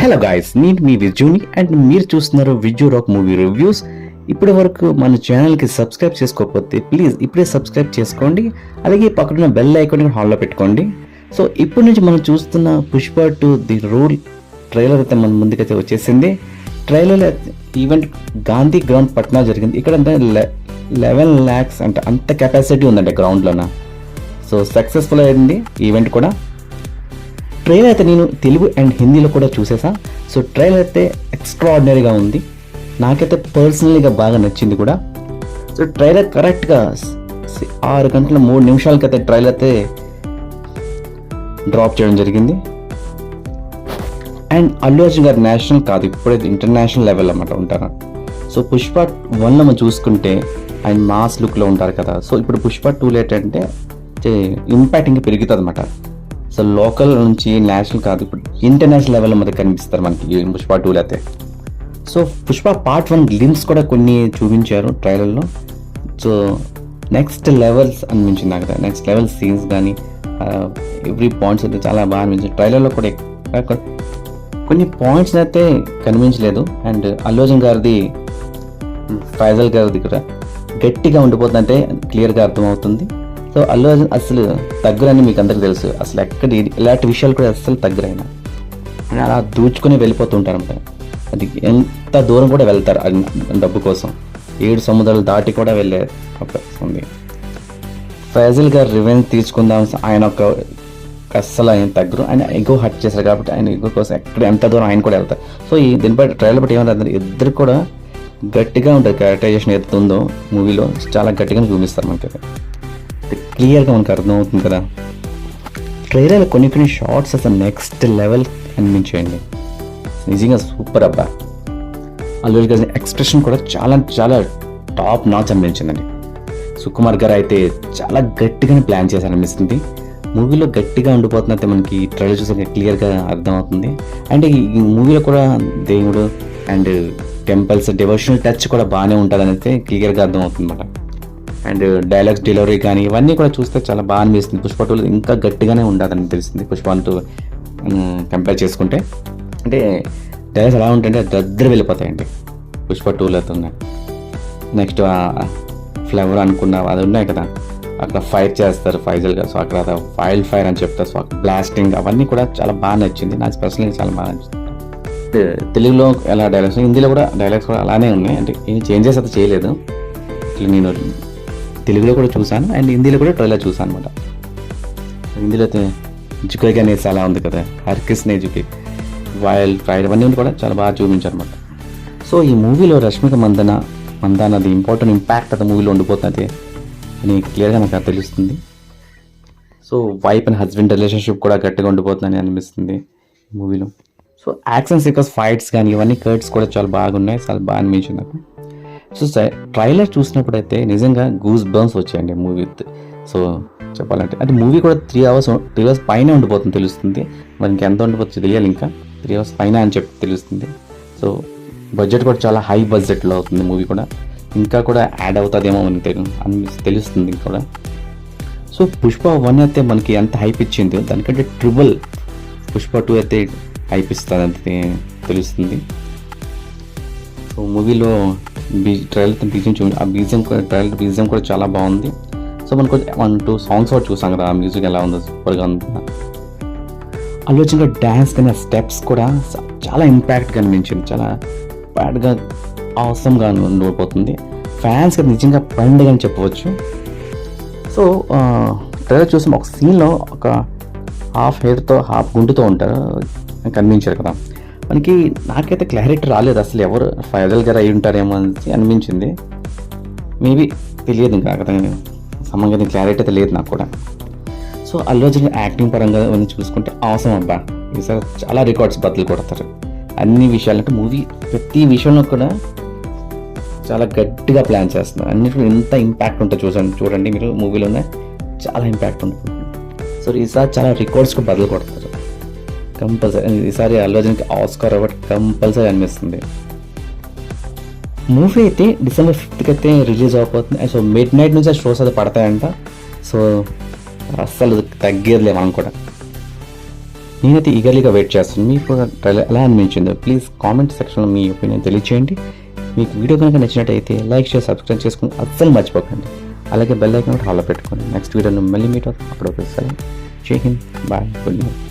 Hello guys, నేను మీ విజుని and మీరు చూస్తున్నారు విజు రాక్ మూవీ రివ్యూస్. ఇప్పటి వరకు మన ఛానల్కి సబ్స్క్రైబ్ చేసుకోకపోతే ప్లీజ్ ఇప్పుడే సబ్స్క్రైబ్ చేసుకోండి. అలాగే పక్కన బెల్ ఐకాన్ హాల్లో పెట్టుకోండి. సో ఇప్పటి నుంచి మనం చూస్తున్న పుష్ప 2 ది రూల్ ట్రైలర్ అయితే మన ముందుకైతే వచ్చేసింది. Trailer event Gandhi ground Patna జరిగింది. ఇక్కడ అంటే 11 lakhs అంటే అంత కెపాసిటీ ఉందంటే గ్రౌండ్లోన. సో సక్సెస్ఫుల్ అయింది ఈవెంట్ కూడా. ట్రైలర్ అయితే నేను తెలుగు అండ్ హిందీలో కూడా చూసేసా. సో ట్రైలర్ అయితే ఎక్స్ట్రాడినరీగా ఉంది. నాకైతే పర్సనల్గా బాగా నచ్చింది కూడా. సో ట్రైలర్ కరెక్ట్గా 6 గంటల 3 నిమిషాలకైతే ట్రైలర్ అయితే డ్రాప్ చేయడం జరిగింది. అండ్ అల్లు అర్జున్ గారు నేషనల్ కాదు, ఇప్పుడైతే ఇంటర్నేషనల్ లెవెల్ అన్నమాట ఉంటారు. సో పుష్ప 1 మనం చూసుకుంటే ఆయన మాస్ లుక్లో ఉంటారు కదా. సో ఇప్పుడు పుష్ప 2 ఏంటంటే ఇంపాక్ట్ ఇంకా పెరుగుతుంది అనమాట. సో లోకల్ నుంచి నేషనల్ కాదు, ఇప్పుడు ఇంటర్నేషనల్ లెవెల్లో మనకి కనిపిస్తారు మనకి పుష్ప 2 అయితే. సో పుష్ప పార్ట్ 1 గ్లిమ్స్ కూడా కొన్ని చూపించారు ట్రైలర్లో. సో నెక్స్ట్ లెవెల్స్ అనిపించింది నాకు. నెక్స్ట్ లెవెల్ సీన్స్ కానీ ఎవ్రీ పాయింట్స్ అయితే చాలా బాగా అనిపించింది. ట్రైలర్లో కూడా కొన్ని పాయింట్స్ అయితే కనిపించలేదు. అండ్ అల్లు అర్జున్ గారిది, ఫైజల్ గారిది కూడా గట్టిగా ఉండిపోతుందంటే క్లియర్గా అర్థమవుతుంది. సో అల్లు అర్జున్ అసలు తగ్గురని మీకు అందరికీ తెలుసు. అసలు ఎక్కడ ఇలాంటి విషయాలు కూడా అసలు తగ్గురైనా అలా దూచుకొని వెళ్ళిపోతుంటారు అన్నమాట. అది ఎంత దూరం కూడా వెళ్తారు డబ్బు కోసం. 7 సముద్రాలు దాటి కూడా వెళ్ళే అవకాశం ఉంది. ఫైజల్ గారు రివెంజ్ తీసుకుందాం, ఆయన ఒక అస్సలు ఆయన తగ్గరు. ఆయన ఎగో హట్ చేశారు కాబట్టి ఆయన ఎగో కోసం ఎక్కడ ఎంత దూరం ఆయన కూడా వెళ్తారు. సో ఈ దీని బట్టి ట్రైలర్ బట్టి ఏమంటారు, ఇద్దరు కూడా గట్టిగా ఉంటుంది. క్యారెక్టరైజేషన్ ఎత్తుందో మూవీలో చాలా గట్టిగా చూపిస్తారు మనకి. క్లియర్గా మనకు అర్థమవుతుంది కదా. ట్రైలర్ కొన్ని షార్ట్స్ అసలు నెక్స్ట్ లెవెల్ అనిపించేయండి. నిజంగా సూపర్ అబ్బా. అల్లు అర్జున్ గారి ఎక్స్ప్రెషన్ కూడా చాలా చాలా టాప్ నాచ్ అనిపించిందండి. సుకుమార్ గారు అయితే చాలా గట్టిగానే ప్లాన్ చేశారనిపిస్తుంది. మూవీలో గట్టిగా ఉండిపోతున్నట్టే మనకి ట్రైలర్ చూసాక క్లియర్గా అర్థమవుతుంది. అండ్ ఈ మూవీలో కూడా దేవుడు అండ్ టెంపుల్స్ డివోషనల్ టచ్ కూడా బాగానే ఉంటుందని అయితే క్లియర్గా అర్థమవుతుంది అన్నమాట. అండ్ డైలాగ్స్ డెలివరీ కానీ ఇవన్నీ కూడా చూస్తే చాలా బాగా అనిపిస్తుంది. పుష్ప 2 ఇంకా గట్టిగానే ఉంటుందని తెలిసింది పుష్ప 1 కంపేర్ చేసుకుంటే. అంటే డైలాగ్స్ ఎలా ఉంటాయంటే దగ్గర వెళ్ళిపోతాయండి పుష్ప 2లో. నెక్స్ట్ ఫ్లేవర్ అనుకున్న అది ఉన్నాయి కదా, అక్కడ ఫైర్ చేస్తారు ఫైజల్ గారు. సో అక్కడ వైల్డ్ ఫైర్ అని చెప్తారు. సో బ్లాస్టింగ్ అవన్నీ కూడా చాలా బాగా నచ్చింది. నాకు పర్సనల్గా చాలా బాగా నచ్చింది. తెలుగులో ఎలా డైలాగ్స్, హిందీలో కూడా డైలాగ్స్ కూడా అలానే ఉన్నాయి. అంటే ఏం చేంజెస్ అయితే చేయలేదు. ఇట్లా నేను తెలుగులో కూడా చూసాను అండ్ హిందీలో కూడా ట్రైలర్ చూసాను అనమాట. హిందీలో అయితే జుకే అనేది చాలా ఉంది కదా, హర్కిస్నే జుకే, వైల్డ్ ఫైర్ అవన్నీ కూడా చాలా బాగా చూపించారు అనమాట. సో ఈ మూవీలో రష్మిక మందానది ఇంపార్టెంట్ ఇంపాక్ట్ అది మూవీలో ఉండిపోతుంది అని క్లియర్గా నాకు తెలుస్తుంది. So wife and husband relationship కూడా గట్టిగా ఉండిపోతుందని అనిపిస్తుంది ఈ మూవీలో. సో యాక్షన్ సీక్వెన్స్ ఫైట్స్ కానీ ఇవన్నీ కట్స్ కూడా చాలా బాగున్నాయి, చాలా బాగా అనిపించింది నాకు. సో ట్రైలర్ చూసినప్పుడు అయితే నిజంగా గూస్ బంప్స్ వచ్చాయండి మూవీ. సో చెప్పాలంటే అంటే మూవీ కూడా 3 hours పైన ఉండిపోతుంది తెలుస్తుంది. మరి ఇంకెంత ఉండిపోతుంది తెలియాలి. ఇంకా 3 hours పైన అని చెప్పి తెలుస్తుంది. సో బడ్జెట్ కూడా చాలా హై బడ్జెట్లో అవుతుంది మూవీ కూడా. ఇంకా కూడా యాడ్ అవుతుందేమో మనకి తెలుస్తుంది కూడా. సో పుష్ప 1 అయితే మనకి ఎంత హైప్ ఇచ్చిందో దానికంటే ట్రిపుల్ పుష్ప 2 అయితే హైప్ ఇస్తుంది అంతే తెలుస్తుంది. సో మూవీలో ట్రైలర్ ఆ బీజిఎం కూడా ట్రైలర్ బీజిఎం కూడా చాలా బాగుంది. సో మనకు 1-2 సాంగ్స్ కూడా చూసాం కదా, ఆ మ్యూజిక్ ఎలా ఉందో సూపర్గా ఉంది. అల్లు అర్జున్ గారు డ్యాన్స్ కానీ ఆ స్టెప్స్ కూడా చాలా ఇంపాక్ట్గా అనిపించింది. చాలా బ్యాడ్గా అవసరంగా ఉండిపోతుంది. ఫ్యాన్స్కి నిజంగా పండుగ అని చెప్పవచ్చు. సో ట్రైలర్ చూసి ఒక సీన్లో ఒక హాఫ్ హెయిర్తో హాఫ్ గుంటుతో ఉంటారు కనిపించారు కదా. మనకి నాకైతే క్లారిటీ రాలేదు అసలు ఎవరు ఫైజల్ గారు అయి ఉంటారేమో అని అనిపించింది. మేబీ తెలియదు ఇంకా సమంగా క్లారిటీ అయితే లేదు నాకు కూడా. సో అల్లు అర్జున్ యాక్టింగ్ పరంగా మనం చూసుకుంటే అవసరం అబ్బా. ఈసారి చాలా రికార్డ్స్ బదులు కొడతారు అన్ని విషయాలంటే. మూవీ ప్రతి విషయంలో కూడా చాలా గట్టిగా ప్లాన్ చేస్తున్నారు. అన్నిటిలో ఎంత ఇంపాక్ట్ ఉంటుంది చూడండి మీరు మూవీలోనే చాలా ఇంపాక్ట్ ఉంటుంది. సో ఈసారి చాలా రికార్డ్స్కి బదులు కొడతారు కంపల్సరీ. ఈసారి అల్లు అర్జున్కి ఆస్కార్ అవార్డ్ కంపల్సరీ అనిపిస్తుంది. మూవీ అయితే December 5th అయితే రిలీజ్ అవబోతుంది. సో midnight నుంచి షోస్ అయితే పడతాయంట. సో అస్సలు తగ్గేదిలే మనం కూడా. నేనైతే ఈగర్లీగా వెయిట్ చేస్తాను. మీకు ట్రైలర్ ఎలా అనిపించిందో ప్లీజ్ కామెంట్ సెక్షన్లో మీ ఒపీనియన్ తెలియచేయండి. మీకు వీడియో కనుక నచ్చినట్టయితే లైక్ చేసి సబ్స్క్రైబ్ చేసుకుని అస్సలు మర్చిపోకండి. అలాగే బెల్ ఐకాన్ హాల్లో పెట్టుకోండి. నెక్స్ట్ వీడియోలో మళ్ళీ మీట్ అవుతాం. అప్పుడు ఒకసారి జై హింద్, బాయ్, గుడ్ నైట్.